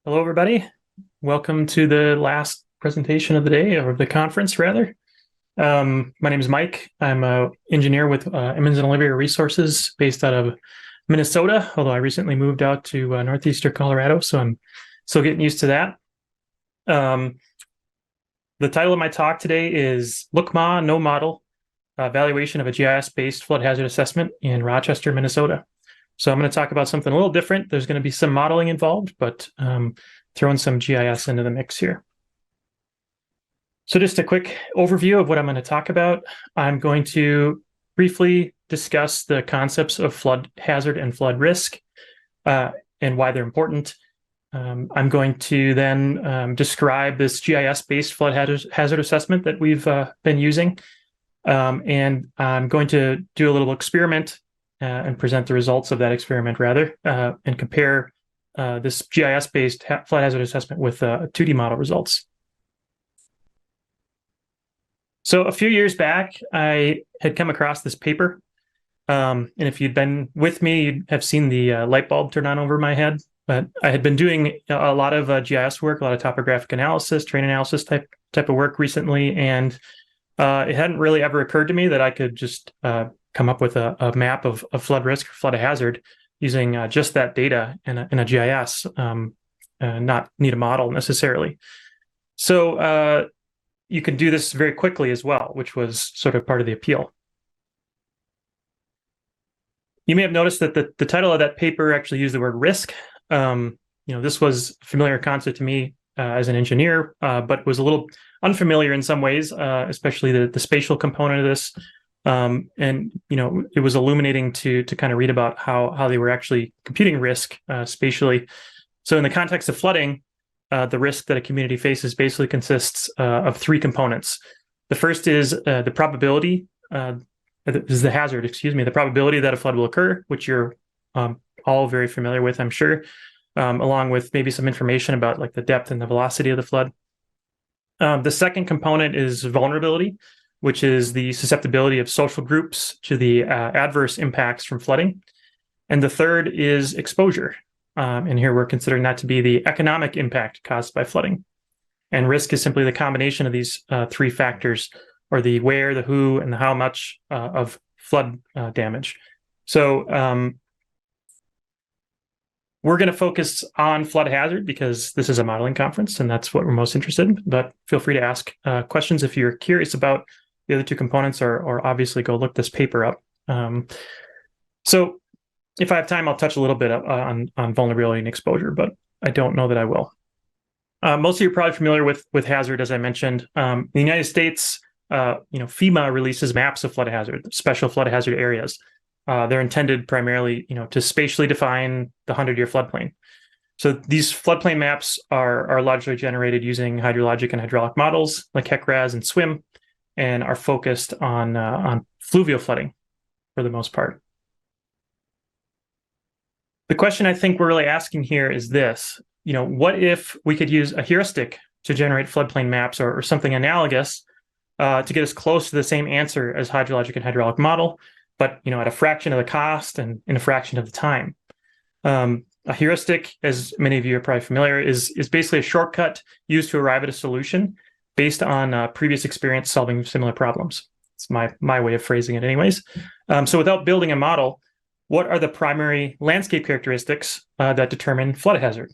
Hello, everybody. Welcome to the last presentation of the day, or the conference, rather. My name is Mike. I'm an engineer with Emmons and Olivia Resources based out of Minnesota, although I recently moved out to northeastern Colorado, so I'm still getting used to that. The title of my talk today is Look-Ma, No Model, Evaluation of a GIS-based Flood Hazard Assessment in Rochester, Minnesota. So I'm going to talk about something a little different. There's going to be some modeling involved, but throwing some GIS into the mix here. So just a quick overview of what I'm going to talk about. I'm going to briefly discuss the concepts of flood hazard and flood risk and why they're important. I'm going to then describe this GIS-based flood hazard assessment that we've been using. And I'm going to do a little experiment and present the results of that experiment, rather, and compare this GIS-based flood hazard assessment with 2D model results. So a few years back, I had come across this paper. And if you'd been with me, you'd have seen the light bulb turn on over my head. But I had been doing a lot of GIS work, a lot of topographic analysis, terrain analysis type of work recently. And it hadn't really ever occurred to me that I could just come up with a map of flood risk or flood hazard using just that data in a GIS, not need a model necessarily. So you can do this very quickly as well, which was sort of part of the appeal. You may have noticed that the title of that paper actually used the word risk. This was a familiar concept to me as an engineer, but was a little unfamiliar in some ways, especially the spatial component of this. It was illuminating to kind of read about how they were actually computing risk spatially. So in the context of flooding, the risk that a community faces basically consists of three components. The first is the probability, is the hazard, the probability that a flood will occur, which you're all very familiar with, I'm sure, along with maybe some information about like the depth and the velocity of the flood. The second component is vulnerability, which is the susceptibility of social groups to the adverse impacts from flooding. And the third is exposure. And here we're considering that to be the economic impact caused by flooding. And risk is simply the combination of these three factors, or the where, the who, and the how much of flood damage. So we're going to focus on flood hazard because this is a modeling conference and that's what we're most interested in. But feel free to ask questions if you're curious about the other two components, or obviously go look this paper up. So if I have time, I'll touch a little bit on vulnerability and exposure, but I don't know that I will. Most of you are probably familiar with hazard, as I mentioned. In the United States, FEMA releases maps of flood hazard, special flood hazard areas. They're intended primarily, to spatially define the 100-year floodplain. So these floodplain maps are largely generated using hydrologic and hydraulic models like HEC-RAS and Icwmm, and are focused on fluvial flooding for the most part. The question I think we're really asking here is this: what if we could use a heuristic to generate floodplain maps, or something analogous to get us close to the same answer as hydrologic and hydraulic model, but at a fraction of the cost and in a fraction of the time. A heuristic, as many of you are probably familiar, is basically a shortcut used to arrive at a solution based on previous experience solving similar problems. It's my way of phrasing it anyways. So without building a model, what are the primary landscape characteristics that determine flood hazard?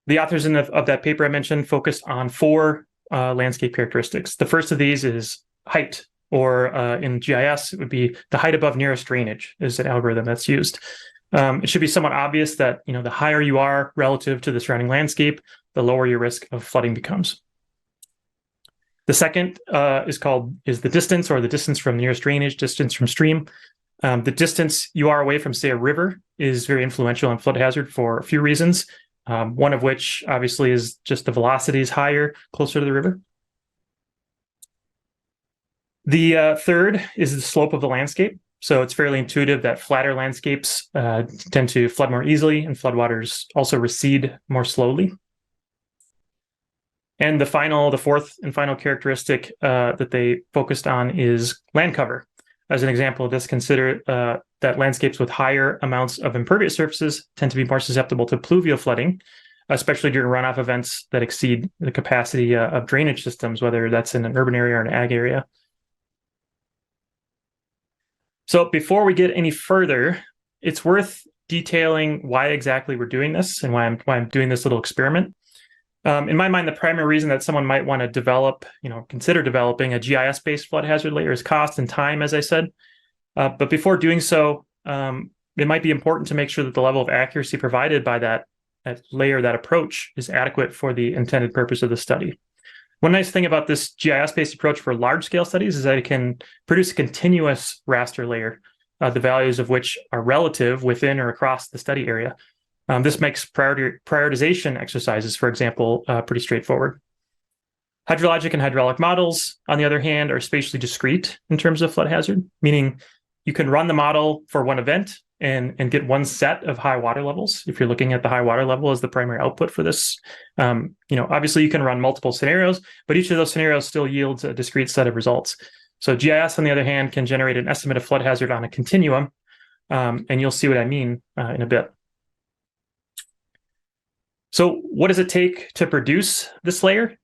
The authors of that paper I mentioned focused on four landscape characteristics. The first of these is height, or in GIS, it would be the height above nearest drainage is an algorithm that's used. It should be somewhat obvious that the higher you are relative to the surrounding landscape, the lower your risk of flooding becomes. The second is the distance, or the distance from nearest drainage, distance from stream. The distance you are away from, say, a river is very influential in flood hazard for a few reasons. One of which obviously is just the velocity is higher closer to the river. The third is the slope of the landscape. So it's fairly intuitive that flatter landscapes tend to flood more easily, and floodwaters also recede more slowly. And the fourth and final characteristic that they focused on is land cover. As an example of this, consider that landscapes with higher amounts of impervious surfaces tend to be more susceptible to pluvial flooding, especially during runoff events that exceed the capacity of drainage systems, whether that's in an urban area or an ag area. So before we get any further, it's worth detailing why exactly we're doing this and why I'm doing this little experiment. In my mind, the primary reason that someone might want to develop, consider developing a GIS-based flood hazard layer is cost and time, as I said. But before doing so, it might be important to make sure that the level of accuracy provided by that layer, that approach, is adequate for the intended purpose of the study. One nice thing about this GIS-based approach for large-scale studies is that it can produce a continuous raster layer, the values of which are relative within or across the study area. This makes prioritization exercises, for example, pretty straightforward. Hydrologic and hydraulic models, on the other hand, are spatially discrete in terms of flood hazard, meaning you can run the model for one event and get one set of high water levels. If you're looking at the high water level as the primary output for this, obviously you can run multiple scenarios, but each of those scenarios still yields a discrete set of results. So GIS, on the other hand, can generate an estimate of flood hazard on a continuum, and you'll see what I mean in a bit. So what does it take to produce this layer?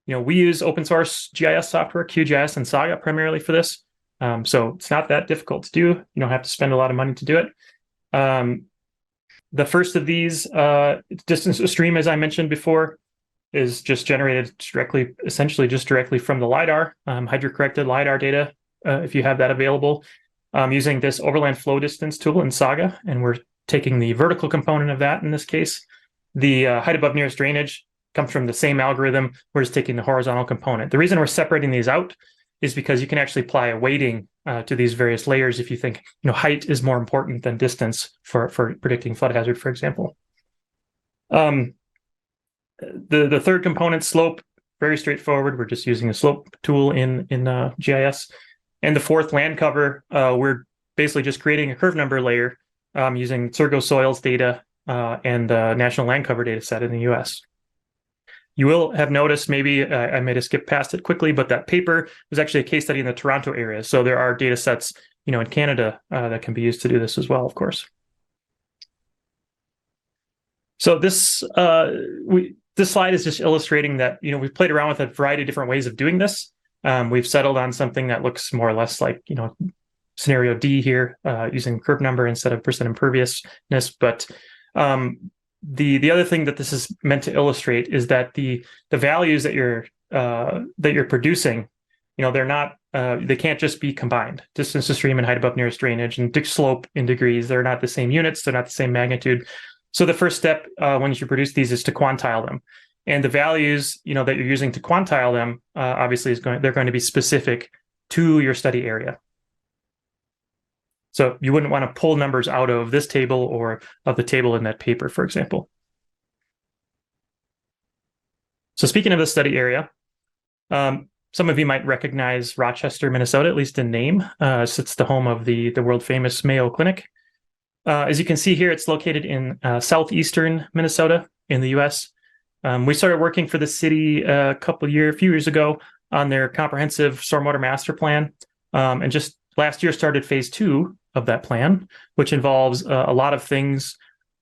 We use open source GIS software, QGIS and Saga primarily for this. So it's not that difficult to do. You don't have to spend a lot of money to do it. The first of these, distance to stream, as I mentioned before, is just generated essentially directly from the LiDAR, hydrocorrected LiDAR data, if you have that available, using this overland flow distance tool in Saga. And we're taking the vertical component of that in this case. The height above nearest drainage comes from the same algorithm. We're just taking the horizontal component. The reason we're separating these out is because you can actually apply a weighting to these various layers if you think height is more important than distance for predicting flood hazard, for example. The third component, slope, very straightforward. We're just using a slope tool in GIS. And the fourth, land cover, we're basically just creating a curve number layer using Surgo soils data and the National Land Cover data set in the US. You will have noticed, maybe I may have skipped past it quickly, but that paper was actually a case study in the Toronto area. So there are data sets, in Canada that can be used to do this as well, of course. So this slide is just illustrating that, we've played around with a variety of different ways of doing this. We've settled on something that looks more or less like, scenario D here, using curve number instead of percent imperviousness. But the other thing that this is meant to illustrate is that the values that you're producing, they're not they can't just be combined. Distance to stream and height above nearest drainage and slope in degrees, they're not the same units, they're not the same magnitude. So the first step when you produce these is to quantile them, and the values that you're using to quantile them obviously they're going to be specific to your study area. So you wouldn't want to pull numbers out of this table or of the table in that paper, for example. So speaking of the study area, some of you might recognize Rochester, Minnesota, at least in name. It's the home of the world famous Mayo Clinic. As you can see here, it's located in southeastern Minnesota in the US. We started working for the city a few years ago on their comprehensive stormwater master plan, and just last year started phase 2 of that plan, which involves a lot of things,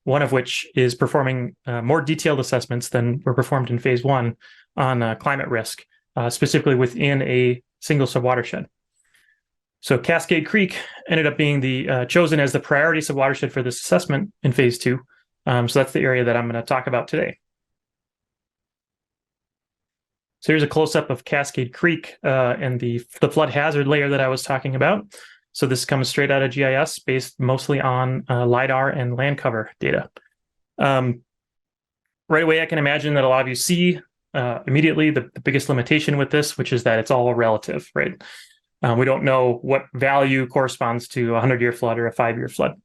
one of which is performing more detailed assessments than were performed in phase 1 on climate risk, specifically within a single subwatershed. So Cascade Creek ended up being chosen as the priority subwatershed for this assessment in phase 2. So that's the area that I'm going to talk about today. So here's a close-up of Cascade Creek and the flood hazard layer that I was talking about. So this comes straight out of GIS, based mostly on LiDAR and land cover data. Right away, I can imagine that a lot of you see immediately the biggest limitation with this, which is that it's all relative, right? We don't know what value corresponds to a 100-year flood or a 5-year flood.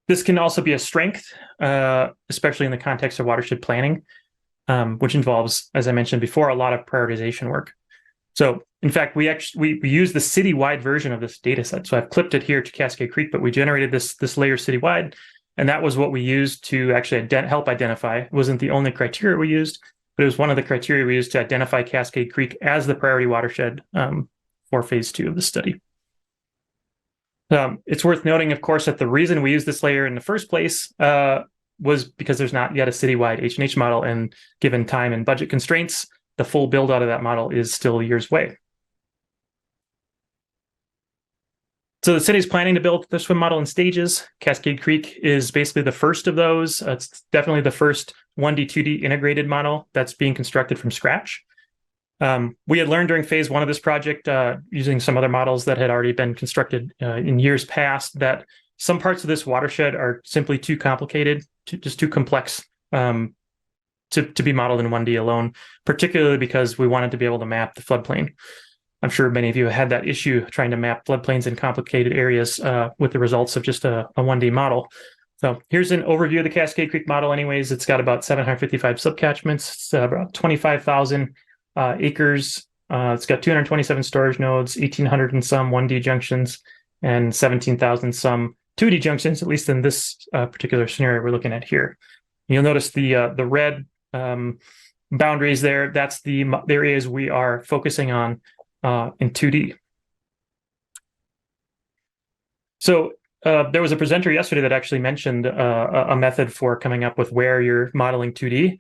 This can also be a strength, especially in the context of watershed planning, which involves, as I mentioned before, a lot of prioritization work. So in fact, we use the citywide version of this data set. So I've clipped it here to Cascade Creek, but we generated this layer citywide, and that was what we used to actually help identify. It wasn't the only criteria we used, but it was one of the criteria we used to identify Cascade Creek as the priority watershed for phase 2 of the study. It's worth noting, of course, that the reason we use this layer in the first place was because there's not yet a citywide H&H model, and given time and budget constraints, the full build out of that model is still years away. So the city is planning to build the swim model in stages. Cascade Creek is basically the first of those. It's definitely the first 1D, 2D integrated model that's being constructed from scratch. We had learned during phase 1 of this project, using some other models that had already been constructed in years past, that some parts of this watershed are simply too complicated, just too complex to be modeled in 1D alone, particularly because we wanted to be able to map the floodplain. I'm sure many of you had that issue trying to map floodplains in complicated areas with the results of just a 1D model. So here's an overview of the Cascade Creek model anyways. It's got about 755 subcatchments. It's about 25,000 acres. It's got 227 storage nodes, 1,800 and some 1D junctions, and 17,000 some 2D junctions, at least in this particular scenario we're looking at here. You'll notice the red boundaries there. That's the areas we are focusing on in 2D. So there was a presenter yesterday that actually mentioned a method for coming up with where you're modeling 2D.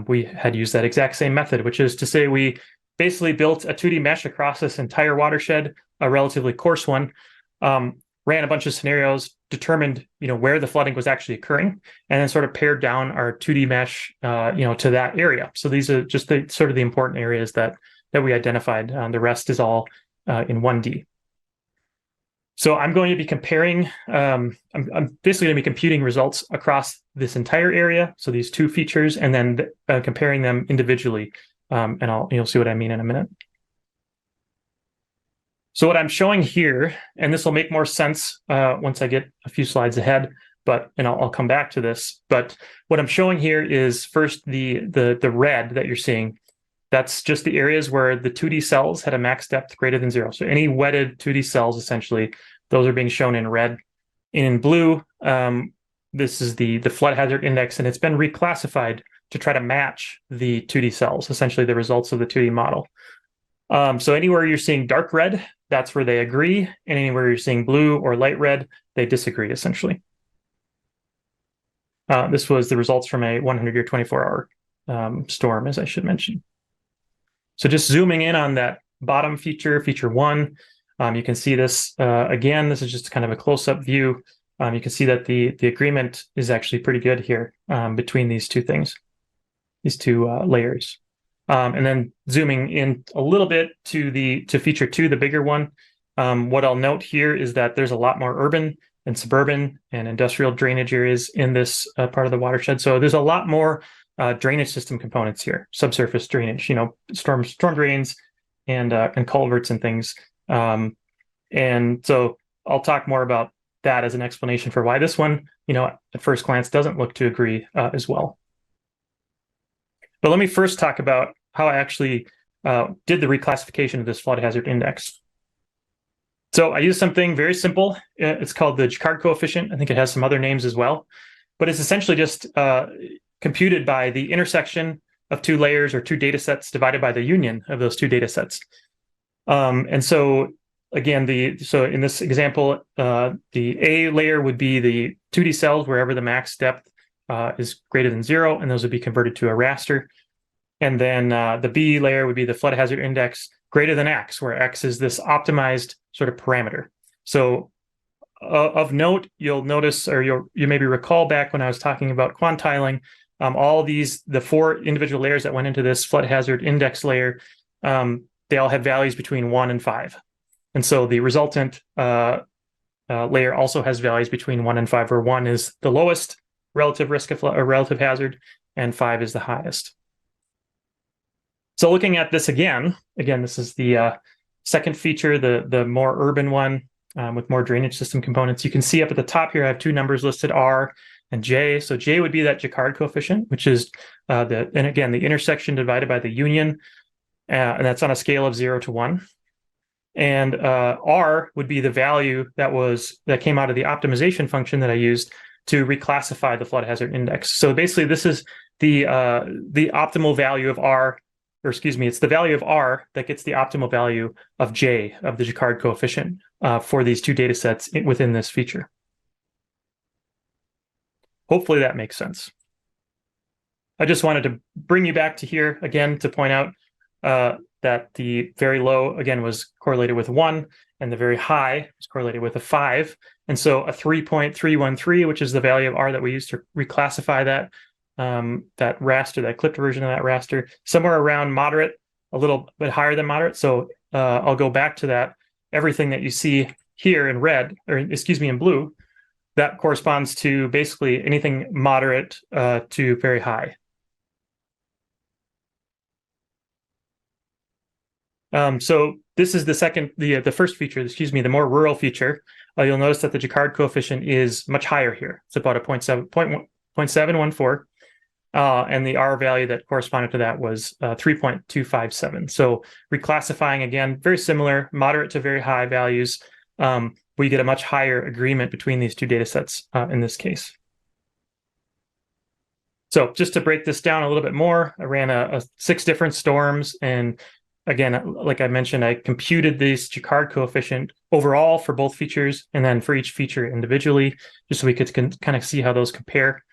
We had used that exact same method, which is to say we basically built a 2D mesh across this entire watershed, a relatively coarse one, ran a bunch of scenarios, determined where the flooding was actually occurring, and then sort of pared down our 2D mesh to that area. So these are just the sort of the important areas that we identified. The rest is all in 1D. So I'm going to be comparing, I'm basically going to be computing results across this entire area, so these two features, and then comparing them individually, and you'll see what I mean in a minute. So what I'm showing here, and this will make more sense once I get a few slides ahead, and I'll come back to this, but what I'm showing here is first the red that you're seeing. That's just the areas where the 2D cells had a max depth greater than 0. So any wetted 2D cells, essentially, those are being shown in red. In blue, this is the flood hazard index, and it's been reclassified to try to match the 2D cells, essentially the results of the 2D model. So anywhere you're seeing dark red, that's where they agree, and anywhere you're seeing blue or light red, they disagree, essentially. This was the results from a 100-year, 24-hour storm, as I should mention. So just zooming in on that bottom feature, feature 1, you can see this again. This is just kind of a close-up view. You can see that the agreement is actually pretty good here between these two things, these two layers. And then zooming in a little bit to feature 2, the bigger one, what I'll note here is that there's a lot more urban and suburban and industrial drainage areas in this part of the watershed. So there's a lot more drainage system components here, subsurface drainage, storm drains and culverts and things. And so I'll talk more about that as an explanation for why this one, at first glance doesn't look to agree as well. But let me first talk about how I actually did the reclassification of this flood hazard index. So I used something very simple. It's called the Jacquard coefficient. I think it has some other names as well, but it's essentially just computed by the intersection of 2 layers or 2 data sets divided by the union of those 2 data sets. And so again, so in this example, the A layer would be the 2D cells wherever the max depth is greater than 0, and those would be converted to a raster. And then the B layer would be the flood hazard index greater than X, where X is this optimized sort of parameter. So of note, you'll notice, or you maybe recall back when I was talking about quantiling, all the 4 individual layers that went into this flood hazard index layer, they all have values between 1 and 5. And so the resultant layer also has values between 1 and 5, where 1 is the lowest relative risk of flood, or relative hazard, and 5 is the highest. So looking at this again, this is the second feature, the more urban one with more drainage system components. You can see up at the top here, I have 2 numbers listed, R and J. So J would be that Jacquard coefficient, which is the intersection divided by the union, and that's on a scale of 0 to 1. And R would be the value that came out of the optimization function that I used to reclassify the flood hazard index. So basically, this is the optimal value of R or excuse me, it's the value of R that gets the optimal value of J, of the Jaccard coefficient, for these two data sets within this feature. Hopefully that makes sense. I just wanted to bring you back to here again to point out that the very low, again, was correlated with 1, and the very high was correlated with a 5. And so a 3.313, which is the value of R that we used to reclassify that raster, that clipped version of that raster, somewhere around moderate, a little bit higher than moderate. So I'll go back to that. Everything that you see here in red, or excuse me, in blue, that corresponds to basically anything moderate to very high. So this is the first feature, excuse me, the more rural feature. You'll notice that the Jaccard coefficient is much higher here. It's about a 0.714. And the R value that corresponded to that was 3.257. So reclassifying, again, very similar, moderate to very high values. We get a much higher agreement between these two data sets in this case. So just to break this down a little bit more, I ran 6 different storms, and again, like I mentioned, I computed this Jaccard coefficient overall for both features and then for each feature individually, just so we could kind of see how those compare.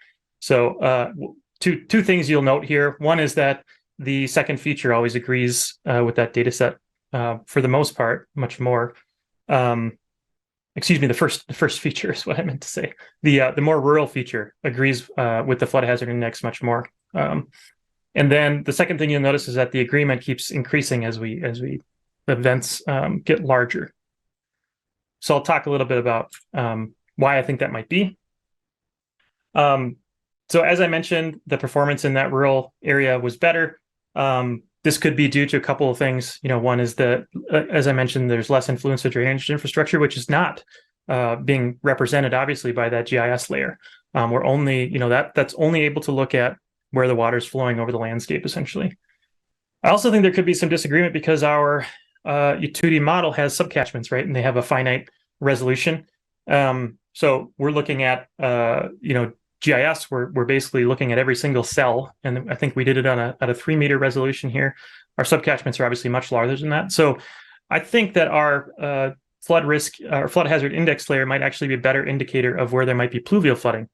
So two things you'll note here. One is that the second feature always agrees with that data set for the most part, much more. Excuse me, the first feature is what I meant to say. The more rural feature agrees with the flood hazard index much more. And then the second thing you'll notice is that the agreement keeps increasing as the events get larger. So I'll talk a little bit about why I think that might be. So as I mentioned, the performance in that rural area was better. This could be due to a couple of things. One is that, as I mentioned, there's less influence of drainage infrastructure, which is not being represented, obviously, by that GIS layer. We're only, that's only able to look at where the water's flowing over the landscape, essentially. I also think there could be some disagreement because our 2D model has subcatchments, right? And they have a finite resolution. So we're looking at, GIS, we're basically looking at every single cell, and I think we did it at a 3-meter resolution here. Our subcatchments are obviously much larger than that. So I think that our flood risk or flood hazard index layer might actually be a better indicator of where there might be pluvial flooding.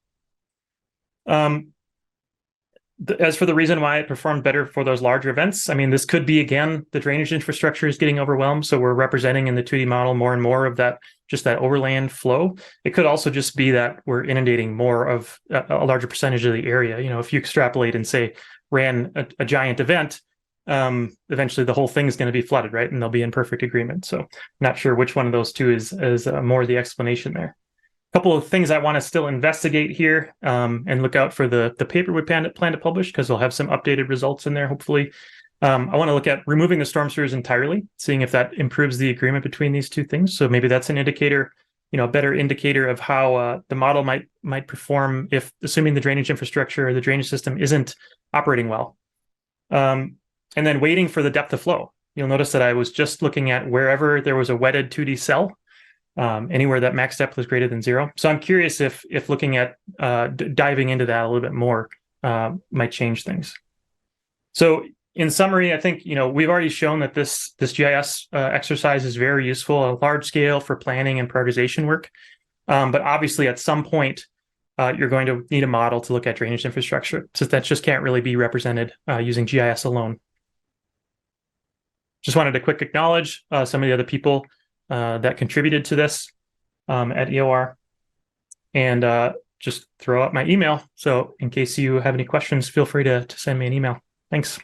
As for the reason why it performed better for those larger events, I mean, this could be, again, the drainage infrastructure is getting overwhelmed. So we're representing in the 2D model more and more of that, just that overland flow. It could also just be that we're inundating more of a larger percentage of the area. If you extrapolate and say ran a giant event, eventually the whole thing is going to be flooded, right? And they'll be in perfect agreement. So I'm not sure which one of those two is more the explanation there. Couple of things I want to still investigate here and look out for the paper we plan to publish, because they'll have some updated results in there, hopefully. I want to look at removing the storm sewers entirely, seeing if that improves the agreement between these two things. So maybe that's an indicator, a better indicator of how the model might perform if, assuming the drainage infrastructure or the drainage system isn't operating well. And then waiting for the depth of flow. You'll notice that I was just looking at wherever there was a wetted 2D cell. Anywhere that max depth was greater than 0. So I'm curious if looking at diving into that a little bit more might change things. So in summary, I think we've already shown that this GIS exercise is very useful, a large scale for planning and prioritization work. But obviously, at some point, you're going to need a model to look at drainage infrastructure, so that just can't really be represented using GIS alone. Just wanted to quick acknowledge some of the other people that contributed to this at EOR, and just throw out my email. So in case you have any questions, feel free to send me an email. Thanks.